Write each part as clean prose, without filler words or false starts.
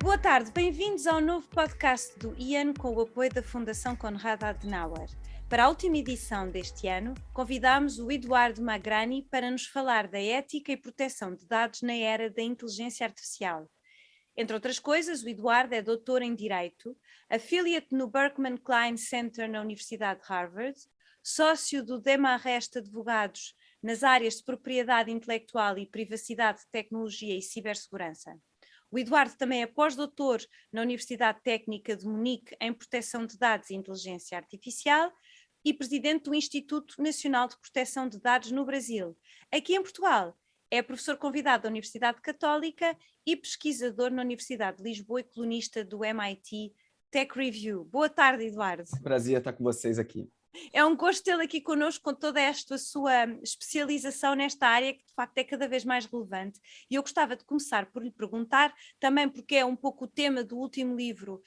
Boa tarde, bem-vindos ao novo podcast do IAN com o apoio da Fundação Konrad Adenauer. Para a última edição deste ano, convidámos o Eduardo Magrani para nos falar da ética e proteção de dados na era da inteligência artificial. Entre outras coisas, o Eduardo é doutor em Direito, affiliate no Berkman Klein Center na Universidade de Harvard, sócio do Demarest Advogados nas áreas de propriedade intelectual e privacidade, tecnologia e cibersegurança. O Eduardo também é pós-doutor na Universidade Técnica de Munique em Proteção de Dados e Inteligência Artificial e presidente do Instituto Nacional de Proteção de Dados no Brasil. Aqui em Portugal, é professor convidado da Universidade Católica e pesquisador na Universidade de Lisboa e colunista do MIT Tech Review. Boa tarde, Eduardo. Prazer estar com vocês aqui. É um gosto tê-lo aqui connosco com toda esta sua especialização nesta área que de facto é cada vez mais relevante. E eu gostava de começar por lhe perguntar, também porque é um pouco o tema do último livro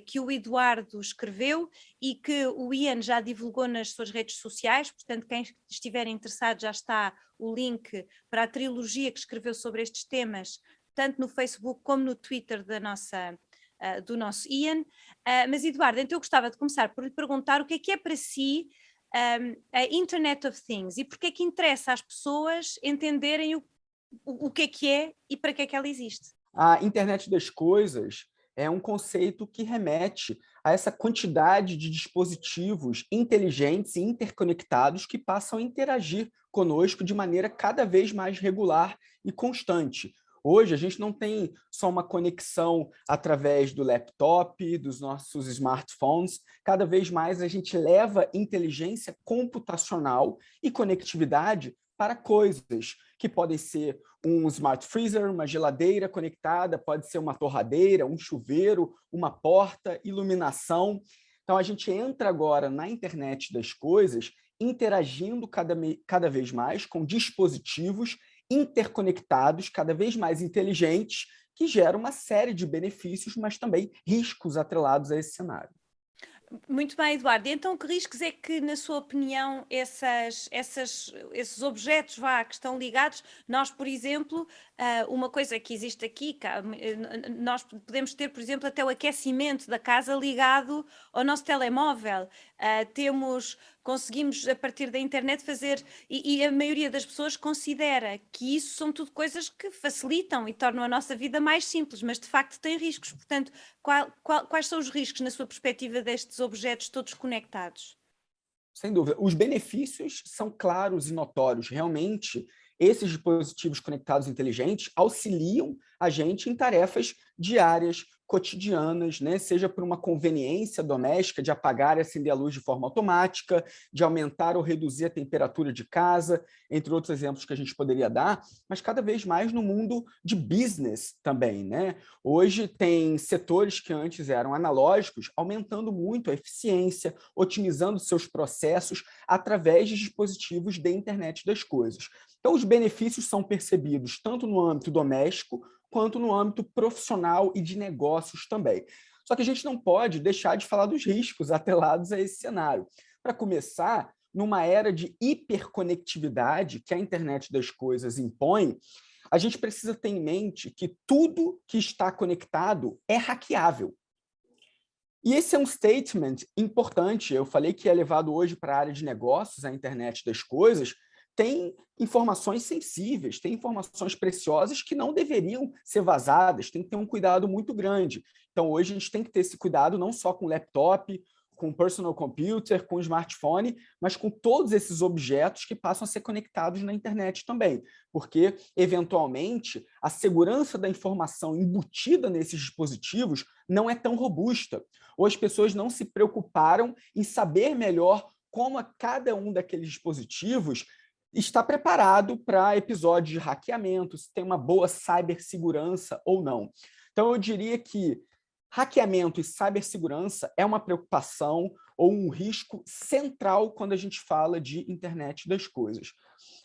que o Eduardo escreveu e que o Ian já divulgou nas suas redes sociais, portanto quem estiver interessado já está o link para a trilogia que escreveu sobre estes temas, tanto no Facebook como no Twitter do nosso Ian. Mas Eduardo, então eu gostava de começar por lhe perguntar o que é para si a Internet of Things e porque é que interessa às pessoas entenderem o que é e para que ela existe. A internet das coisas é um conceito que remete a essa quantidade de dispositivos inteligentes e interconectados que passam a interagir conosco de maneira cada vez mais regular e constante. Hoje, a gente não tem só uma conexão através do laptop, dos nossos smartphones. Cada vez mais a gente leva inteligência computacional e conectividade para coisas que podem ser um smart freezer, uma geladeira conectada, pode ser uma torradeira, um chuveiro, uma porta, iluminação. Então, a gente entra agora na internet das coisas, interagindo cada vez mais com dispositivos interconectados, cada vez mais inteligentes, que geram uma série de benefícios, mas também riscos atrelados a esse cenário. Muito bem, Eduardo. Então, que riscos é que, na sua opinião, esses objetos que estão ligados, nós, por exemplo, uma coisa que existe aqui, nós podemos ter, por exemplo, até o aquecimento da casa ligado ao nosso telemóvel. Conseguimos, a partir da internet, fazer, e a maioria das pessoas considera que isso são tudo coisas que facilitam e tornam a nossa vida mais simples, mas de facto têm riscos. Portanto, quais são os riscos, na sua perspectiva, destes objetos todos conectados? Sem dúvida. Os benefícios são claros e notórios. Realmente, esses dispositivos conectados inteligentes auxiliam a gente em tarefas diárias, cotidianas, né? Seja por uma conveniência doméstica de apagar e acender a luz de forma automática, de aumentar ou reduzir a temperatura de casa, entre outros exemplos que a gente poderia dar, mas cada vez mais no mundo de business também, né? Hoje tem setores que antes eram analógicos, aumentando muito a eficiência, otimizando seus processos através de dispositivos de internet das coisas. Então, os benefícios são percebidos tanto no âmbito doméstico quanto no âmbito profissional e de negócios também. Só que a gente não pode deixar de falar dos riscos atrelados a esse cenário. Para começar, numa era de hiperconectividade que a internet das coisas impõe, a gente precisa ter em mente que tudo que está conectado é hackeável. E esse é um statement importante. Eu falei que é levado hoje para a área de negócios, a internet das coisas, tem informações sensíveis, tem informações preciosas que não deveriam ser vazadas, tem que ter um cuidado muito grande. Então, hoje a gente tem que ter esse cuidado não só com o laptop, com o personal computer, com o smartphone, mas com todos esses objetos que passam a ser conectados na internet também, porque, eventualmente, a segurança da informação embutida nesses dispositivos não é tão robusta, ou as pessoas não se preocuparam em saber melhor como cada um daqueles dispositivos está preparado para episódios de hackeamento, se tem uma boa cibersegurança ou não. Então, eu diria que hackeamento e cibersegurança é uma preocupação ou um risco central quando a gente fala de internet das coisas.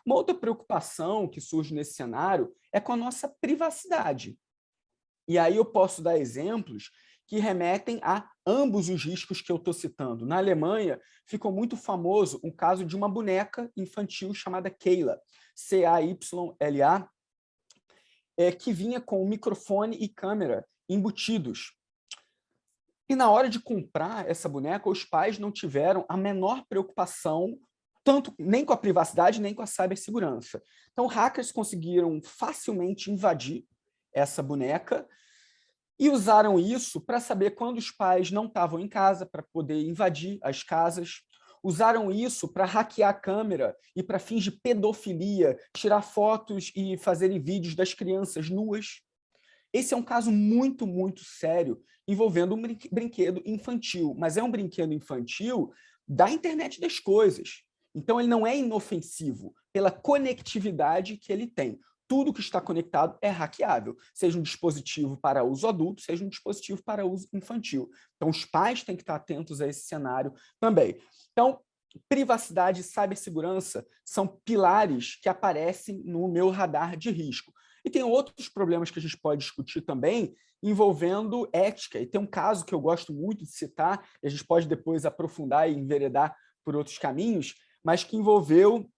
Uma outra preocupação que surge nesse cenário é com a nossa privacidade. E aí eu posso dar exemplos que remetem a ambos os riscos que eu estou citando. Na Alemanha, ficou muito famoso um caso de uma boneca infantil chamada Kayla, Cayla, que vinha com um microfone e câmera embutidos. E na hora de comprar essa boneca, os pais não tiveram a menor preocupação, tanto nem com a privacidade, nem com a cibersegurança. Então, hackers conseguiram facilmente invadir essa boneca e usaram isso para saber quando os pais não estavam em casa, para poder invadir as casas. Usaram isso para hackear a câmera e para fins de pedofilia, tirar fotos e fazerem vídeos das crianças nuas. Esse é um caso muito, muito sério, envolvendo um brinquedo infantil, mas é um brinquedo infantil da internet das coisas. Então, ele não é inofensivo pela conectividade que ele tem. Tudo que está conectado é hackeável, seja um dispositivo para uso adulto, seja um dispositivo para uso infantil. Então, os pais têm que estar atentos a esse cenário também. Então, privacidade e cibersegurança são pilares que aparecem no meu radar de risco. E tem outros problemas que a gente pode discutir também, envolvendo ética. E tem um caso que eu gosto muito de citar, e a gente pode depois aprofundar e enveredar por outros caminhos, mas que envolveu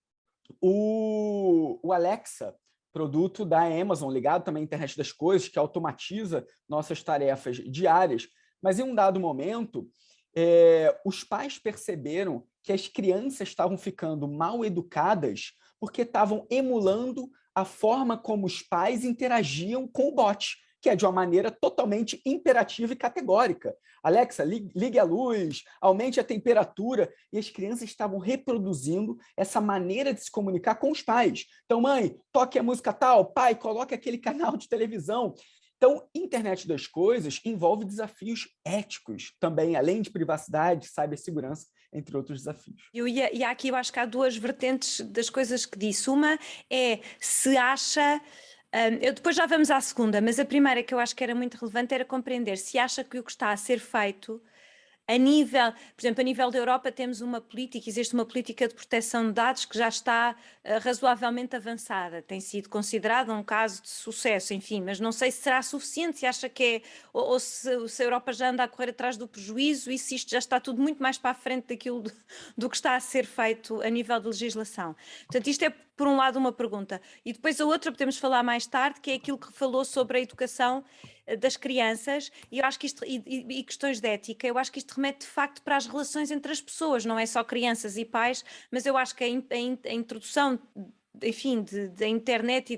o Alexa, produto da Amazon, ligado também à internet das coisas, que automatiza nossas tarefas diárias. Mas em um dado momento, os pais perceberam que as crianças estavam ficando mal educadas porque estavam emulando a forma como os pais interagiam com o bot, que é de uma maneira totalmente imperativa e categórica. Alexa, ligue a luz, aumente a temperatura, e as crianças estavam reproduzindo essa maneira de se comunicar com os pais. Então, mãe, toque a música tal, pai, coloque aquele canal de televisão. Então, internet das coisas envolve desafios éticos também, além de privacidade, cibersegurança, entre outros desafios. E aqui eu acho que há duas vertentes das coisas que disse. Uma é se acha... depois já vamos à segunda, mas a primeira que eu acho que era muito relevante era compreender se acha que o que está a ser feito a nível, por exemplo, a nível da Europa temos uma política, existe uma política de proteção de dados que já está razoavelmente avançada, tem sido considerada um caso de sucesso, enfim, mas não sei se será suficiente, se acha que é, ou se a Europa já anda a correr atrás do prejuízo e se isto já está tudo muito mais para a frente daquilo do que está a ser feito a nível de legislação. Portanto, isto é por um lado uma pergunta. E depois a outra podemos falar mais tarde, que é aquilo que falou sobre a educação das crianças, e eu acho que isto, e questões de ética, eu acho que isto remete de facto para as relações entre as pessoas, não é só crianças e pais, mas eu acho que a introdução, enfim, da internet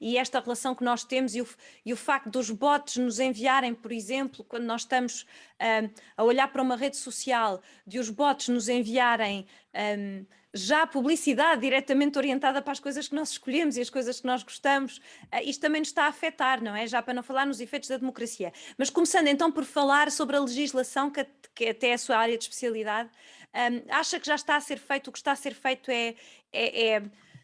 e esta relação que nós temos e o facto dos bots nos enviarem, por exemplo, quando nós estamos a olhar para uma rede social, de os bots nos enviarem já publicidade diretamente orientada para as coisas que nós escolhemos e as coisas que nós gostamos, isto também nos está a afetar, não é? Já para não falar nos efeitos da democracia. Mas começando então por falar sobre a legislação, que até é a sua área de especialidade, acha que já está a ser feito, o que está a ser feito é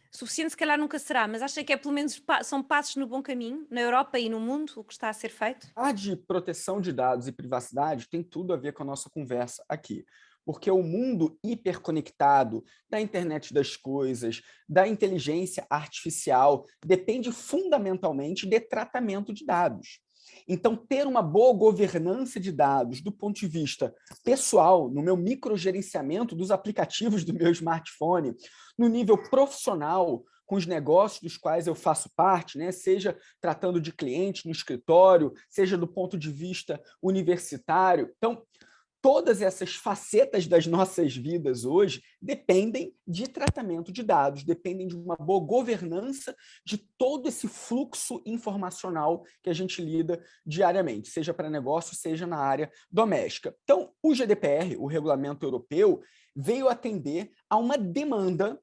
suficiente, se calhar nunca será, mas acha que pelo menos são passos no bom caminho, na Europa e no mundo, o que está a ser feito? A de proteção de dados e privacidade tem tudo a ver com a nossa conversa aqui. Porque o mundo hiperconectado da internet das coisas, da inteligência artificial, depende fundamentalmente de tratamento de dados. Então, ter uma boa governança de dados do ponto de vista pessoal, no meu microgerenciamento dos aplicativos do meu smartphone, no nível profissional, com os negócios dos quais eu faço parte, né? Seja tratando de cliente no escritório, seja do ponto de vista universitário. Então, todas essas facetas das nossas vidas hoje dependem de tratamento de dados, dependem de uma boa governança de todo esse fluxo informacional que a gente lida diariamente, seja para negócio, seja na área doméstica. Então, o GDPR, o Regulamento Europeu, veio atender a uma demanda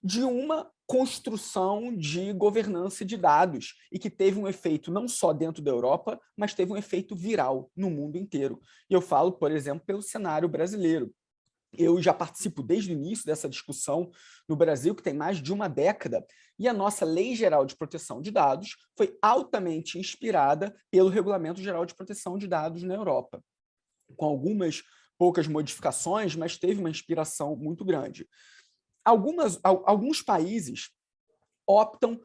de uma construção de governança de dados e que teve um efeito não só dentro da Europa, mas teve um efeito viral no mundo inteiro. E eu falo, por exemplo, pelo cenário brasileiro. Eu já participo desde o início dessa discussão no Brasil, que tem mais de uma década, e a nossa Lei Geral de Proteção de Dados foi altamente inspirada pelo Regulamento Geral de Proteção de Dados na Europa, com algumas poucas modificações, mas teve uma inspiração muito grande. Alguns países optam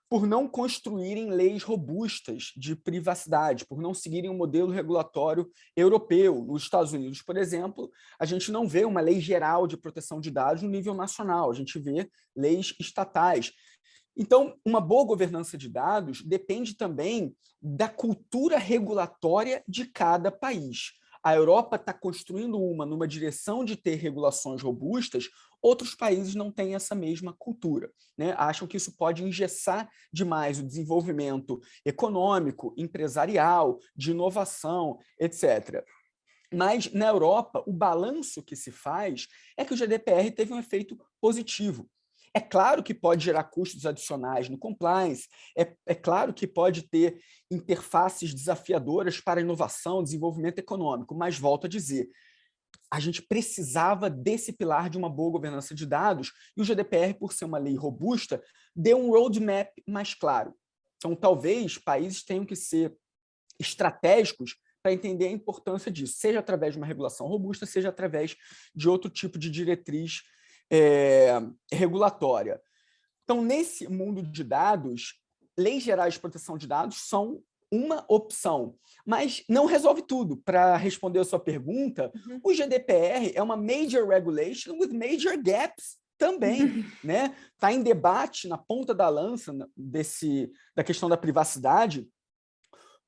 por não construírem leis robustas de privacidade, por não seguirem um modelo regulatório europeu. Nos Estados Unidos, por exemplo, a gente não vê uma lei geral de proteção de dados no nível nacional, a gente vê leis estatais. Então, uma boa governança de dados depende também da cultura regulatória de cada país. A Europa está construindo numa direção de ter regulações robustas, outros países não têm essa mesma cultura, né? Acham que isso pode engessar demais o desenvolvimento econômico, empresarial, de inovação, etc. Mas, na Europa, o balanço que se faz é que o GDPR teve um efeito positivo. É claro que pode gerar custos adicionais no compliance, é claro que pode ter interfaces desafiadoras para inovação, desenvolvimento econômico, mas volto a dizer, a gente precisava desse pilar de uma boa governança de dados, e o GDPR, por ser uma lei robusta, deu um roadmap mais claro. Então, talvez países tenham que ser estratégicos para entender a importância disso, seja através de uma regulação robusta, seja através de outro tipo de diretriz regulatória. Então, nesse mundo de dados, leis gerais de proteção de dados são uma opção, mas não resolve tudo. Para responder a sua pergunta, o GDPR é uma major regulation with major gaps também, né? Está em debate na ponta da lança da questão da privacidade,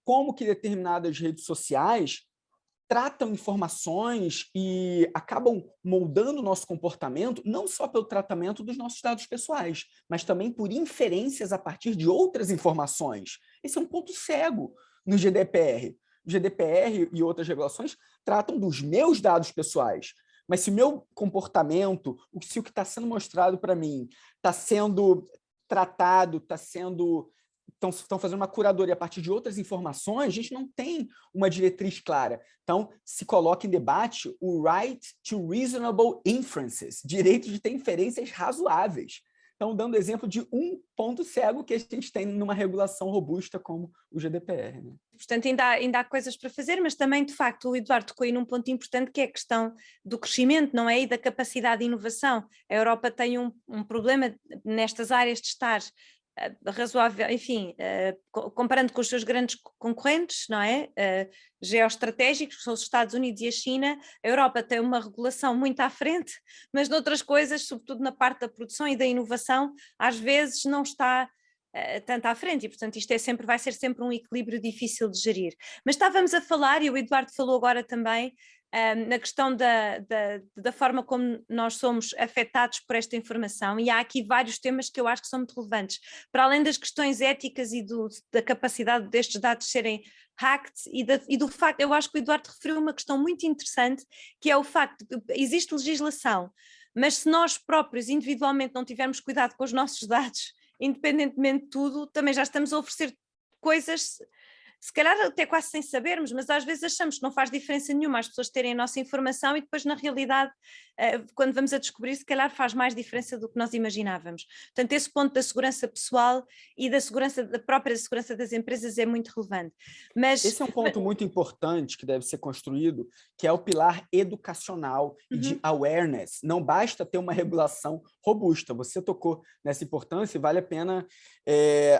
como que determinadas redes sociais tratam informações e acabam moldando o nosso comportamento, não só pelo tratamento dos nossos dados pessoais, mas também por inferências a partir de outras informações. Esse é um ponto cego no GDPR. O GDPR e outras regulações tratam dos meus dados pessoais, mas se o meu comportamento, se o que está sendo mostrado para mim está sendo tratado, estão fazendo uma curadoria a partir de outras informações, a gente não tem uma diretriz clara. Então, se coloca em debate o right to reasonable inferences, direito de ter inferências razoáveis. Então, dando exemplo de um ponto cego que a gente tem numa regulação robusta como o GDPR. Né? Portanto, ainda há coisas para fazer, mas também, de facto, o Eduardo tocou aí num ponto importante, que é a questão do crescimento, não é? E da capacidade de inovação. A Europa tem um problema nestas áreas de estar razoável, enfim, comparando com os seus grandes concorrentes, não é? Geoestratégicos, que são os Estados Unidos e a China. A Europa tem uma regulação muito à frente, mas noutras coisas, sobretudo na parte da produção e da inovação, às vezes não está tanto à frente, e portanto isto vai ser sempre um equilíbrio difícil de gerir. Mas estávamos a falar, e o Eduardo falou agora também, na questão da forma como nós somos afetados por esta informação, e há aqui vários temas que eu acho que são muito relevantes, para além das questões éticas e da capacidade destes dados serem hacked, e do facto, eu acho que o Eduardo referiu uma questão muito interessante, que é o facto de que existe legislação, mas se nós próprios individualmente não tivermos cuidado com os nossos dados, independentemente de tudo, também já estamos a oferecer coisas, se calhar até quase sem sabermos, mas às vezes achamos que não faz diferença nenhuma as pessoas terem a nossa informação, e depois na realidade, quando vamos a descobrir, se calhar faz mais diferença do que nós imaginávamos. Portanto, esse ponto da segurança pessoal e da própria segurança das empresas é muito relevante. Mas esse é um ponto muito importante que deve ser construído, que é o pilar educacional e de awareness. Não basta ter uma regulação robusta. Você tocou nessa importância e vale a pena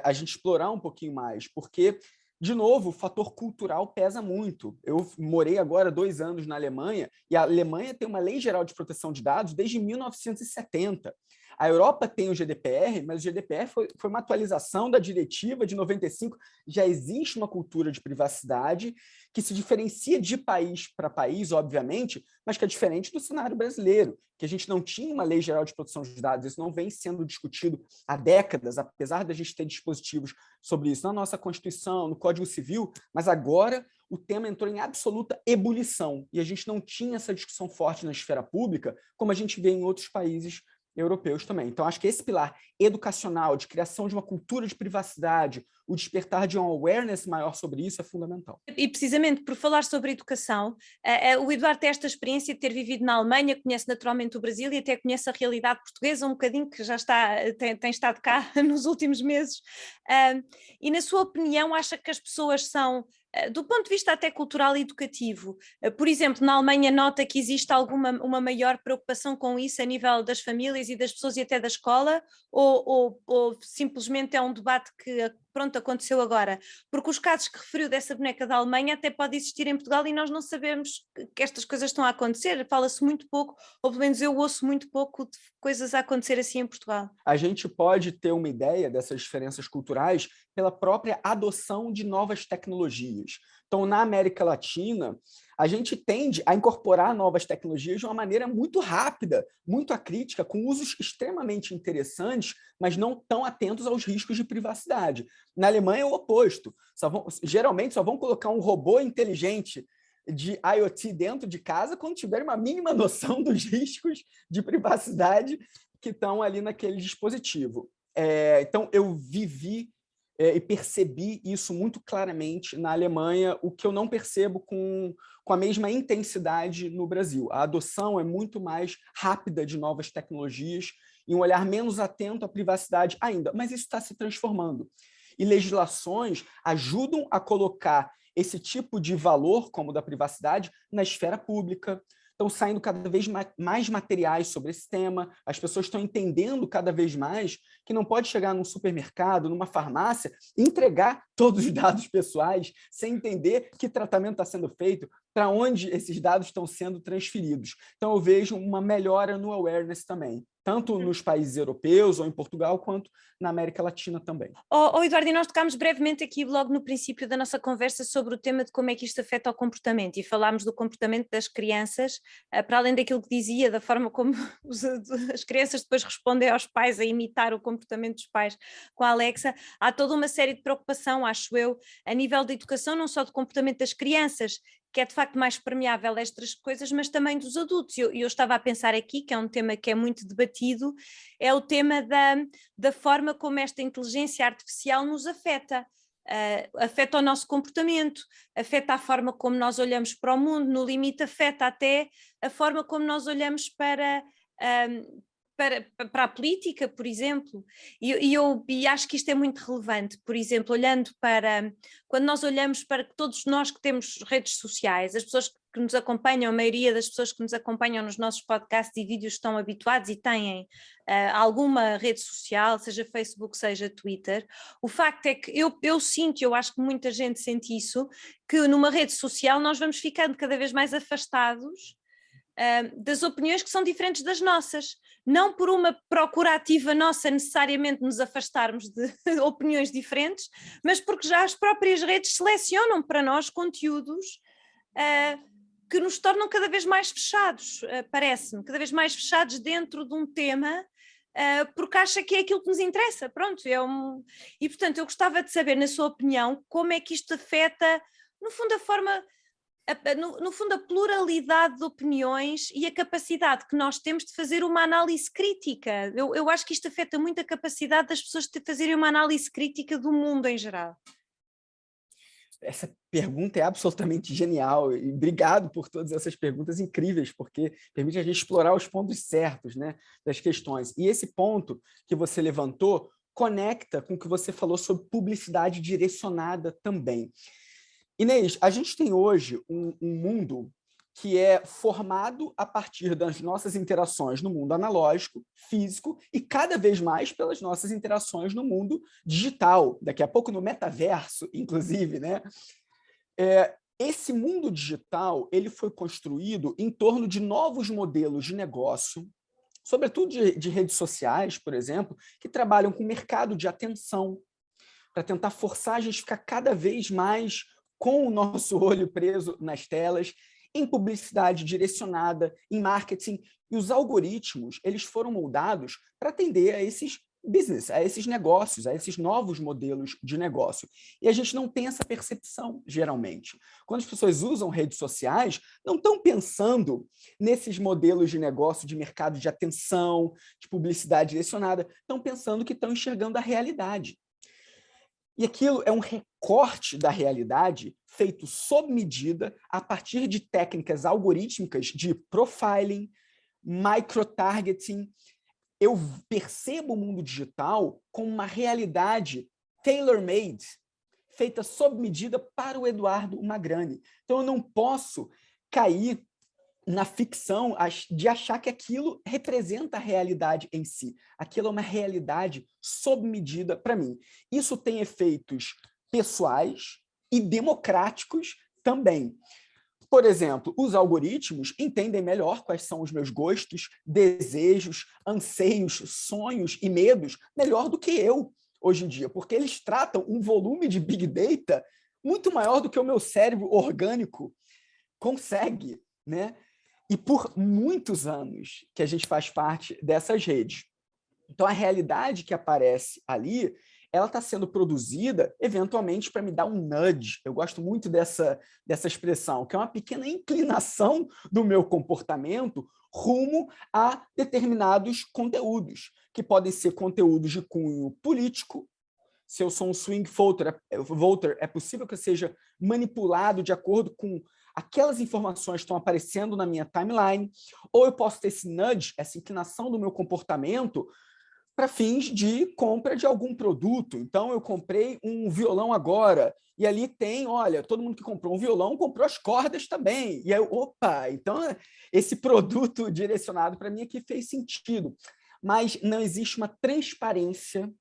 a gente explorar um pouquinho mais, porque de novo, o fator cultural pesa muito. Eu morei agora 2 anos na Alemanha, e a Alemanha tem uma lei geral de proteção de dados desde 1970. A Europa tem o GDPR, mas o GDPR foi uma atualização da diretiva de 95. Já existe uma cultura de privacidade que se diferencia de país para país, obviamente, mas que é diferente do cenário brasileiro, que a gente não tinha uma lei geral de proteção de dados. Isso não vem sendo discutido há décadas, apesar da gente ter dispositivos sobre isso na nossa Constituição, no Código Civil, mas agora o tema entrou em absoluta ebulição, e a gente não tinha essa discussão forte na esfera pública, como a gente vê em outros países europeus também. Então, acho que esse pilar educacional, de criação de uma cultura de privacidade, o despertar de um awareness maior sobre isso é fundamental. E precisamente por falar sobre educação, o Eduardo tem esta experiência de ter vivido na Alemanha, conhece naturalmente o Brasil e até conhece a realidade portuguesa um bocadinho, que já tem estado cá nos últimos meses. E na sua opinião, acha que as pessoas são, do ponto de vista até cultural e educativo, por exemplo, na Alemanha nota que existe uma maior preocupação com isso a nível das famílias e das pessoas e até da escola, ou simplesmente é um debate que pronto, aconteceu agora, porque os casos que referiu dessa boneca da Alemanha até pode existir em Portugal e nós não sabemos que estas coisas estão a acontecer, fala-se muito pouco, ou pelo menos eu ouço muito pouco de coisas a acontecer assim em Portugal. A gente pode ter uma ideia dessas diferenças culturais pela própria adoção de novas tecnologias. Então, na América Latina, a gente tende a incorporar novas tecnologias de uma maneira muito rápida, muito acrítica, com usos extremamente interessantes, mas não tão atentos aos riscos de privacidade. Na Alemanha é o oposto. Geralmente só vão colocar um robô inteligente de IoT dentro de casa quando tiverem uma mínima noção dos riscos de privacidade que estão ali naquele dispositivo. Então, eu vivi e percebi isso muito claramente na Alemanha, o que eu não percebo com a mesma intensidade no Brasil. A adoção é muito mais rápida de novas tecnologias e um olhar menos atento à privacidade ainda, mas isso está se transformando. E legislações ajudam a colocar esse tipo de valor, como o da privacidade, na esfera pública. Estão saindo cada vez mais materiais sobre esse tema, as pessoas estão entendendo cada vez mais que não pode chegar num supermercado, numa farmácia, e entregar todos os dados pessoais sem entender que tratamento está sendo feito, para onde esses dados estão sendo transferidos. Então, eu vejo uma melhora no awareness também, tanto nos países europeus ou em Portugal, quanto na América Latina também. Eduardo, e nós tocámos brevemente aqui logo no princípio da nossa conversa sobre o tema de como é que isto afeta o comportamento, e falámos do comportamento das crianças, para além daquilo que dizia, da forma como as crianças depois respondem aos pais a imitar o comportamento dos pais com a Alexa. Há toda uma série de preocupação, acho eu, a nível da educação, não só do comportamento das crianças, que é de facto mais permeável a estas coisas, mas também dos adultos. Eu estava a pensar aqui, que é um tema que é muito debatido, é o tema da forma como esta inteligência artificial nos afeta. Afeta o nosso comportamento, afeta a forma como nós olhamos para o mundo, no limite afeta até a forma como nós olhamos para a política, por exemplo, e acho que isto é muito relevante. Por exemplo, quando nós olhamos para todos nós que temos redes sociais, as pessoas que nos acompanham, a maioria das pessoas que nos acompanham nos nossos podcasts e vídeos estão habituados e têm alguma rede social, seja Facebook, seja Twitter. O facto é que eu sinto, eu acho que muita gente sente isso, que numa rede social nós vamos ficando cada vez mais afastados das opiniões que são diferentes das nossas, não por uma procura ativa nossa necessariamente nos afastarmos de opiniões diferentes, mas porque já as próprias redes selecionam para nós conteúdos que nos tornam cada vez mais fechados, parece-me, cada vez mais fechados dentro de um tema, porque acha que é aquilo que nos interessa, pronto, e portanto eu gostava de saber, na sua opinião, como é que isto afeta, no fundo, no fundo, a pluralidade de opiniões e a capacidade que nós temos de fazer uma análise crítica. Eu acho que isto afeta muito a capacidade das pessoas de fazerem uma análise crítica do mundo em geral. Essa pergunta é absolutamente genial, e obrigado por todas essas perguntas incríveis, porque permite a gente explorar os pontos certos, né, das questões. E esse ponto que você levantou conecta com o que você falou sobre publicidade direcionada também. Inês, a gente tem hoje um mundo que é formado a partir das nossas interações no mundo analógico, físico, e cada vez mais pelas nossas interações no mundo digital, daqui a pouco no metaverso, inclusive, né? Esse mundo digital ele foi construído em torno de novos modelos de negócio, sobretudo de redes sociais, por exemplo, que trabalham com mercado de atenção, para tentar forçar a gente a ficar cada vez mais com o nosso olho preso nas telas, em publicidade direcionada, em marketing. E os algoritmos eles foram moldados para atender a esses business, a esses negócios, a esses novos modelos de negócio. E a gente não tem essa percepção, geralmente. Quando as pessoas usam redes sociais, não estão pensando nesses modelos de negócio, de mercado de atenção, de publicidade direcionada, estão pensando que estão enxergando a realidade. E aquilo é um recorte da realidade feito sob medida a partir de técnicas algorítmicas de profiling, microtargeting. Eu percebo o mundo digital como uma realidade tailor-made, feita sob medida para o Eduardo Magrani. Então, eu não posso cair na ficção de achar que aquilo representa a realidade em si. Aquilo é uma realidade sob medida para mim. Isso tem efeitos pessoais e democráticos também. Por exemplo, os algoritmos entendem melhor quais são os meus gostos, desejos, anseios, sonhos e medos melhor do que eu hoje em dia, porque eles tratam um volume de Big Data muito maior do que o meu cérebro orgânico consegue, né? E por muitos anos que a gente faz parte dessas redes. Então, a realidade que aparece ali, ela está sendo produzida, eventualmente, para me dar um nudge. Eu gosto muito dessa expressão, que é uma pequena inclinação do meu comportamento rumo a determinados conteúdos, que podem ser conteúdos de cunho político. Se eu sou um swing voter, é possível que eu seja manipulado de acordo com aquelas informações que estão aparecendo na minha timeline, ou eu posso ter esse nudge, essa inclinação do meu comportamento para fins de compra de algum produto. Então, eu comprei um violão agora, e ali tem, olha, todo mundo que comprou um violão comprou as cordas também. E aí, opa, então esse produto direcionado para mim aqui fez sentido. Mas não existe uma transparência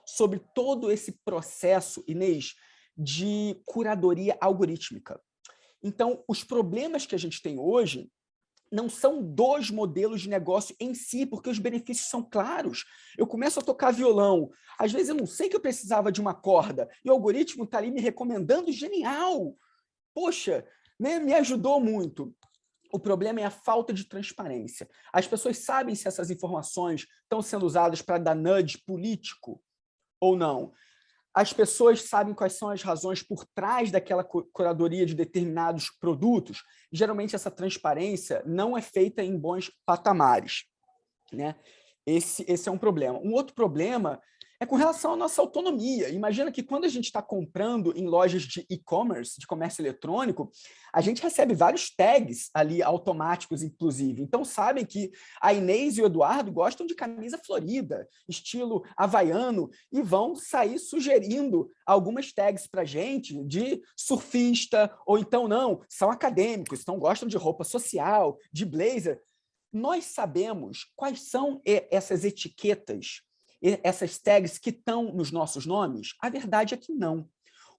sobre todo esse processo, Inês, de curadoria algorítmica. Então, os problemas que a gente tem hoje não são dos modelos de negócio em si, porque os benefícios são claros. Eu começo a tocar violão, às vezes eu não sei que eu precisava de uma corda, e o algoritmo está ali me recomendando, genial! Poxa, né, me ajudou muito. O problema é a falta de transparência. As pessoas sabem se essas informações estão sendo usadas para dar nudge político ou não. As pessoas sabem quais são as razões por trás daquela curadoria de determinados produtos. Geralmente, essa transparência não é feita em bons patamares, né? Esse é um problema. Um outro problema é com relação à nossa autonomia. Imagina que quando a gente está comprando em lojas de e-commerce, de comércio eletrônico, a gente recebe vários tags ali automáticos, inclusive. Então, sabem que a Inês e o Eduardo gostam de camisa florida, estilo havaiano, e vão sair sugerindo algumas tags para a gente de surfista, ou então não, são acadêmicos, então gostam de roupa social, de blazer. Nós sabemos quais são essas etiquetas, essas tags que estão nos nossos nomes? A verdade é que não.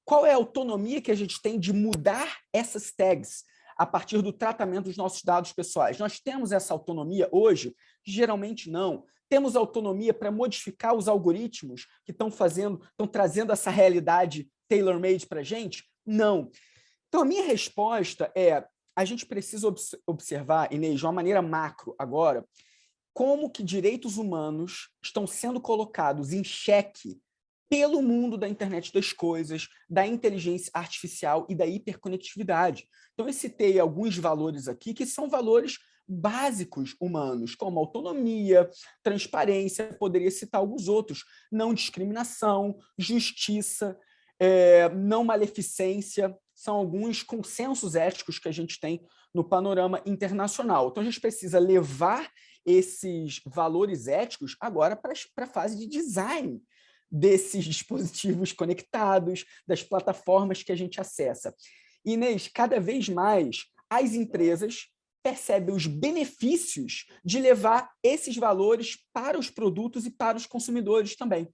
Qual é a autonomia que a gente tem de mudar essas tags a partir do tratamento dos nossos dados pessoais? Nós temos essa autonomia hoje? Geralmente não. Temos autonomia para modificar os algoritmos que estão trazendo essa realidade tailor-made para a gente? Não. Então, a minha resposta é: a gente precisa observar, Inês, de uma maneira macro agora, como que direitos humanos estão sendo colocados em xeque pelo mundo da internet das coisas, da inteligência artificial e da hiperconectividade. Então, eu citei alguns valores aqui que são valores básicos humanos, como autonomia, transparência, poderia citar alguns outros, não discriminação, justiça, não maleficência, são alguns consensos éticos que a gente tem no panorama internacional. Então, a gente precisa levar esses valores éticos agora para a fase de design desses dispositivos conectados, das plataformas que a gente acessa. Inês, cada vez mais as empresas percebem os benefícios de levar esses valores para os produtos e para os consumidores também.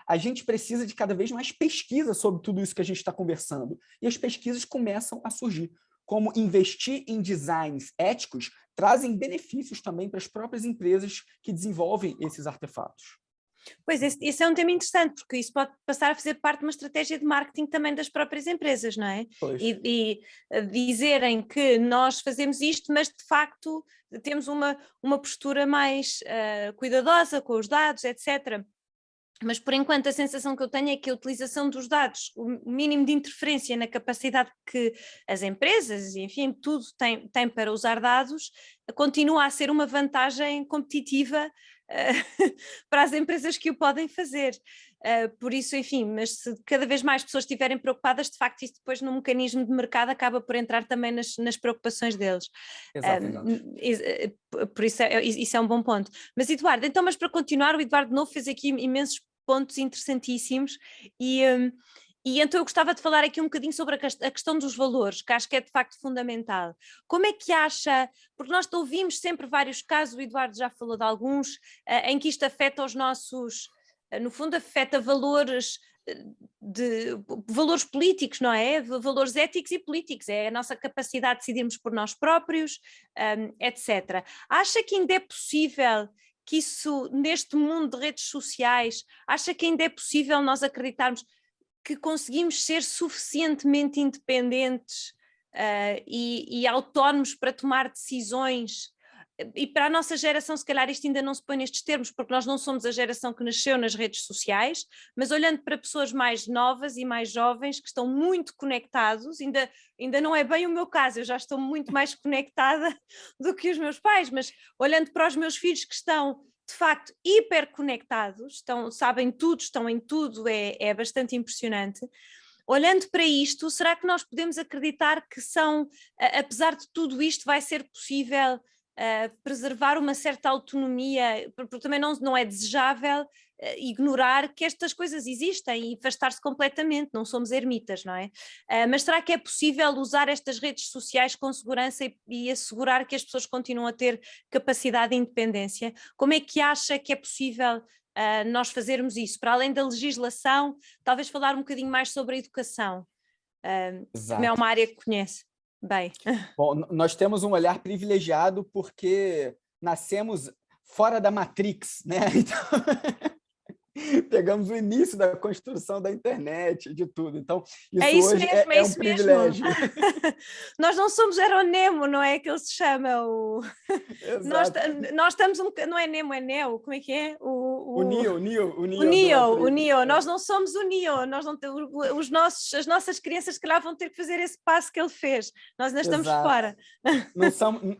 A gente precisa de cada vez mais pesquisa sobre tudo isso que a gente está conversando. E as pesquisas começam a surgir. Como investir em designs éticos trazem benefícios também para as próprias empresas que desenvolvem esses artefatos. Pois, esse é um tema interessante, porque isso pode passar a fazer parte de uma estratégia de marketing também das próprias empresas, não é? E dizerem que nós fazemos isto, mas de facto temos uma postura mais cuidadosa com os dados, etc. Mas, por enquanto, a sensação que eu tenho é que a utilização dos dados, o mínimo de interferência na capacidade que as empresas, enfim, tudo tem para usar dados, continua a ser uma vantagem competitiva para as empresas que o podem fazer. Por isso, enfim, mas se cada vez mais pessoas estiverem preocupadas, de facto, isso depois no mecanismo de mercado acaba por entrar também nas preocupações deles. Exatamente. Por isso, isso é um bom ponto. Mas, Eduardo, então, mas para continuar, o Eduardo de novo fez aqui imensos pontos interessantíssimos E então eu gostava de falar aqui um bocadinho sobre a questão dos valores, que acho que é de facto fundamental. Como é que acha, porque nós ouvimos sempre vários casos, o Eduardo já falou de alguns, em que isto afeta os nossos, no fundo afeta valores, de valores políticos, não é? Valores éticos e políticos, é a nossa capacidade de decidirmos por nós próprios, etc. Acha que ainda é possível que isso, neste mundo de redes sociais, acha que ainda é possível nós acreditarmos que conseguimos ser suficientemente independentes e autónomos para tomar decisões? E para a nossa geração, se calhar isto ainda não se põe nestes termos, porque nós não somos a geração que nasceu nas redes sociais, mas olhando para pessoas mais novas e mais jovens que estão muito conectados, ainda não é bem o meu caso, eu já estou muito mais conectada do que os meus pais, mas olhando para os meus filhos que estão de facto hiperconectados, sabem tudo, estão em tudo, é bastante impressionante. Olhando para isto, será que nós podemos acreditar que apesar de tudo isto, vai ser possível preservar uma certa autonomia, porque também não é desejável ignorar que estas coisas existem e afastar-se completamente, não somos ermitas, não é? Mas será que é possível usar estas redes sociais com segurança e assegurar que as pessoas continuam a ter capacidade de independência? Como é que acha que é possível nós fazermos isso? Para além da legislação, talvez falar um bocadinho mais sobre a educação, também é uma área que conhece bem. Bom, nós temos um olhar privilegiado porque nascemos fora da Matrix, né? Então, pegamos o início da construção da internet, de tudo. Então, isso hoje mesmo, é um privilégio. Nós não somos Nemo, não é que ele se chama? Nós estamos não é Nemo, é Neo, como é que é? O Neo. O Neo. Nós não somos o Neo, nós não as nossas crianças que lá vão ter que fazer esse passo que ele fez. Nós ainda estamos fora.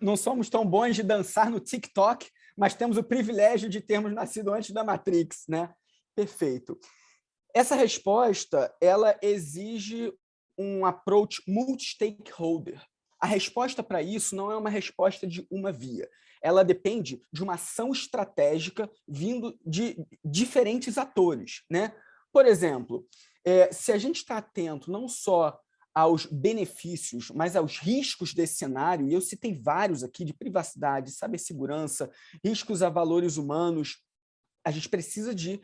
Não somos tão bons de dançar no TikTok, mas temos o privilégio de termos nascido antes da Matrix, né? Perfeito. Essa resposta, ela exige um approach multi-stakeholder. A resposta para isso não é uma resposta de uma via. Ela depende de uma ação estratégica vindo de diferentes atores, né? Por exemplo, se a gente está atento não só aos benefícios, mas aos riscos desse cenário, e eu citei vários aqui, de privacidade, cibersegurança, riscos a valores humanos, a gente precisa de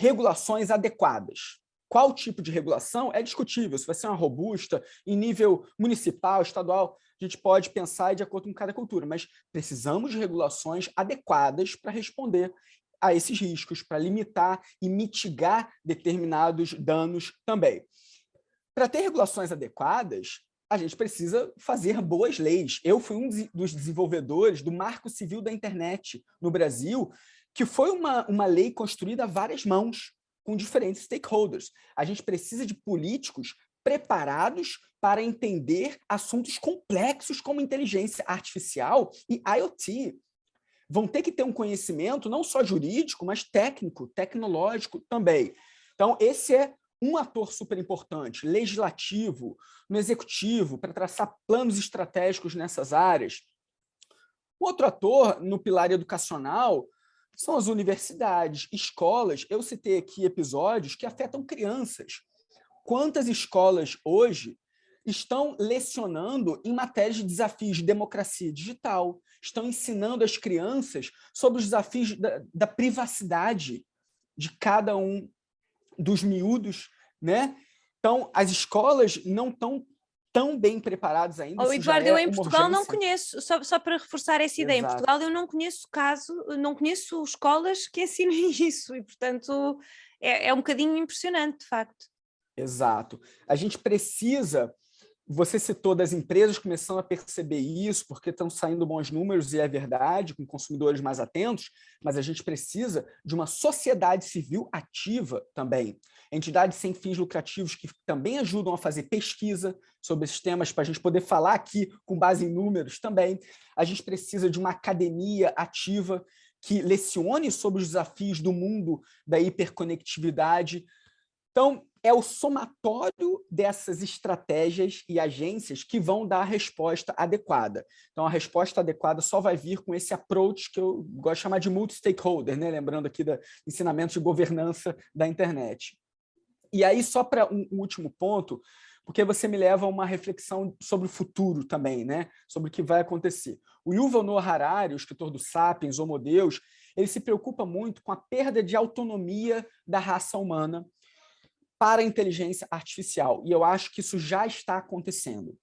regulações adequadas. Qual tipo de regulação é discutível, se vai ser uma robusta, em nível municipal, estadual, a gente pode pensar de acordo com cada cultura, mas precisamos de regulações adequadas para responder a esses riscos, para limitar e mitigar determinados danos também. Para ter regulações adequadas, a gente precisa fazer boas leis. Eu fui um dos desenvolvedores do Marco Civil da Internet no Brasil, que foi uma lei construída a várias mãos, com diferentes stakeholders. A gente precisa de políticos preparados para entender assuntos complexos como inteligência artificial e IoT. Vão ter que ter um conhecimento não só jurídico, mas técnico, tecnológico também. Então, esse é um ator super importante, legislativo, no executivo, para traçar planos estratégicos nessas áreas. Outro ator, no pilar educacional, são as universidades, escolas. Eu citei aqui episódios que afetam crianças. Quantas escolas hoje estão lecionando em matérias de desafios de democracia digital, estão ensinando as crianças sobre os desafios da privacidade de cada um dos miúdos, né? Então, as escolas não estão tão bem preparados ainda. Eduardo, eu em Portugal não conheço, só para reforçar essa ideia, Exato. Em Portugal eu não conheço escolas que ensinem isso e, portanto, é um bocadinho impressionante, de facto. Exato. A gente precisa, você citou das empresas começando a perceber isso, porque estão saindo bons números, e é verdade, com consumidores mais atentos, mas a gente precisa de uma sociedade civil ativa também. Entidades sem fins lucrativos que também ajudam a fazer pesquisa sobre esses temas, para a gente poder falar aqui com base em números também. A gente precisa de uma academia ativa que lecione sobre os desafios do mundo da hiperconectividade. Então, é o somatório dessas estratégias e agências que vão dar a resposta adequada. Então, a resposta adequada só vai vir com esse approach que eu gosto de chamar de multi-stakeholder, né? Lembrando aqui do ensinamento de governança da internet. E aí, só para um último ponto, porque você me leva a uma reflexão sobre o futuro também, né? Sobre o que vai acontecer. O Yuval Noah Harari, o escritor do Sapiens, Homo Deus, ele se preocupa muito com a perda de autonomia da raça humana para a inteligência artificial. E eu acho que isso já está acontecendo.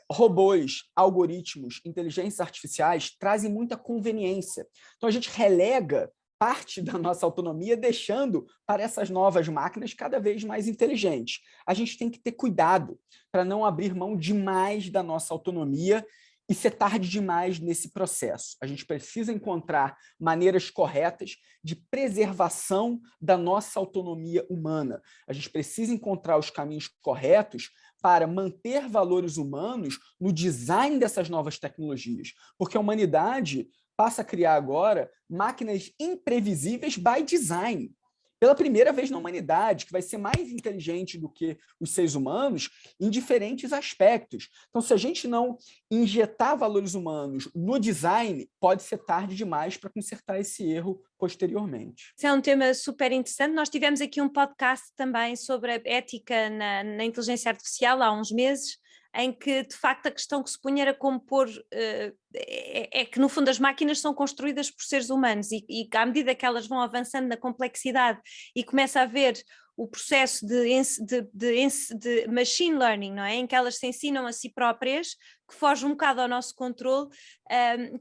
Robôs, algoritmos, inteligências artificiais trazem muita conveniência. Então, a gente relega parte da nossa autonomia, deixando para essas novas máquinas cada vez mais inteligentes. A gente tem que ter cuidado para não abrir mão demais da nossa autonomia e ser tarde demais nesse processo. A gente precisa encontrar maneiras corretas de preservação da nossa autonomia humana. A gente precisa encontrar os caminhos corretos para manter valores humanos no design dessas novas tecnologias, porque a humanidade passa a criar agora máquinas imprevisíveis by design. Pela primeira vez na humanidade, que vai ser mais inteligente do que os seres humanos em diferentes aspectos. Então, se a gente não injetar valores humanos no design, pode ser tarde demais para consertar esse erro posteriormente. Esse é um tema super interessante. Nós tivemos aqui um podcast também sobre a ética na inteligência artificial há uns meses, em que, de facto, a questão que se punha era como pôr... é que, no fundo, as máquinas são construídas por seres humanos e à medida que elas vão avançando na complexidade e começa a haver o processo de machine learning, não é? Em que elas se ensinam a si próprias, que foge um bocado ao nosso controle,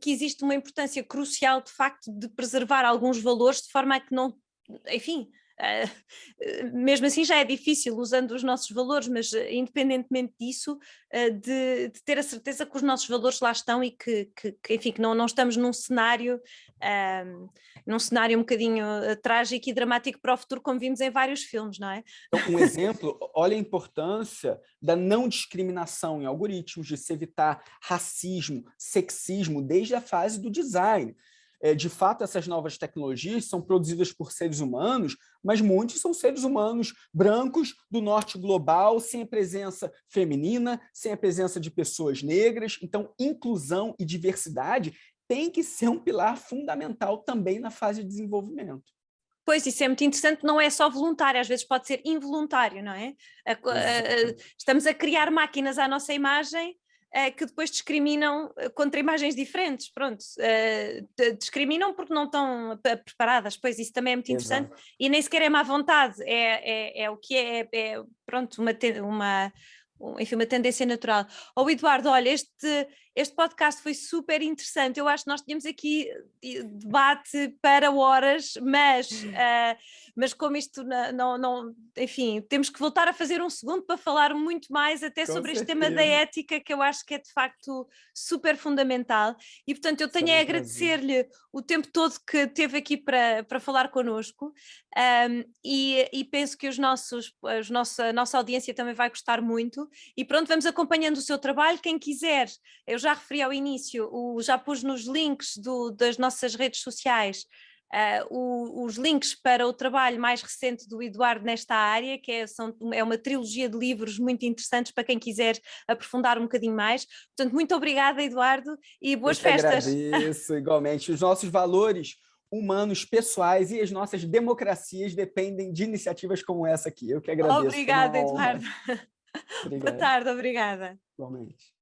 que existe uma importância crucial, de facto, de preservar alguns valores de forma a que não... Enfim... mesmo assim já é difícil usando os nossos valores, mas independentemente disso, de ter a certeza que os nossos valores lá estão e enfim, que não estamos num cenário um bocadinho trágico e dramático para o futuro, como vimos em vários filmes, não é? Então, um exemplo, olha a importância da não discriminação em algoritmos, de se evitar racismo, sexismo, desde a fase do design. De fato, essas novas tecnologias são produzidas por seres humanos, mas muitos são seres humanos brancos do norte global, sem a presença feminina, sem a presença de pessoas negras. Então, inclusão e diversidade tem que ser um pilar fundamental também na fase de desenvolvimento. Pois, isso é muito interessante, não é só voluntário, às vezes pode ser involuntário, não é? Estamos a criar máquinas à nossa imagem, que depois discriminam contra imagens diferentes, pronto, discriminam porque não estão preparadas, pois isso também é muito interessante. Exato. E nem sequer é má vontade, é o que pronto, enfim, uma tendência natural. Eduardo, olha, este podcast foi super interessante, eu acho que nós tínhamos aqui debate para horas, mas como isto não, enfim, temos que voltar a fazer um segundo para falar muito mais até sobre este tema da ética, que eu acho que é de facto super fundamental, e portanto eu tenho a agradecer-lhe o tempo todo que teve aqui para falar connosco, e penso que a nossa audiência também vai gostar muito, e pronto, vamos acompanhando o seu trabalho. Quem quiser, eu já referi ao início, já pus nos links das nossas redes sociais os links para o trabalho mais recente do Eduardo nesta área, que é uma trilogia de livros muito interessantes para quem quiser aprofundar um bocadinho mais. Portanto, muito obrigada, Eduardo, e boas festas. Agradeço, igualmente. Os nossos valores humanos, pessoais e as nossas democracias dependem de iniciativas como essa aqui. Eu que agradeço. Obrigada, Eduardo. Obrigado. Boa tarde, obrigada. Igualmente.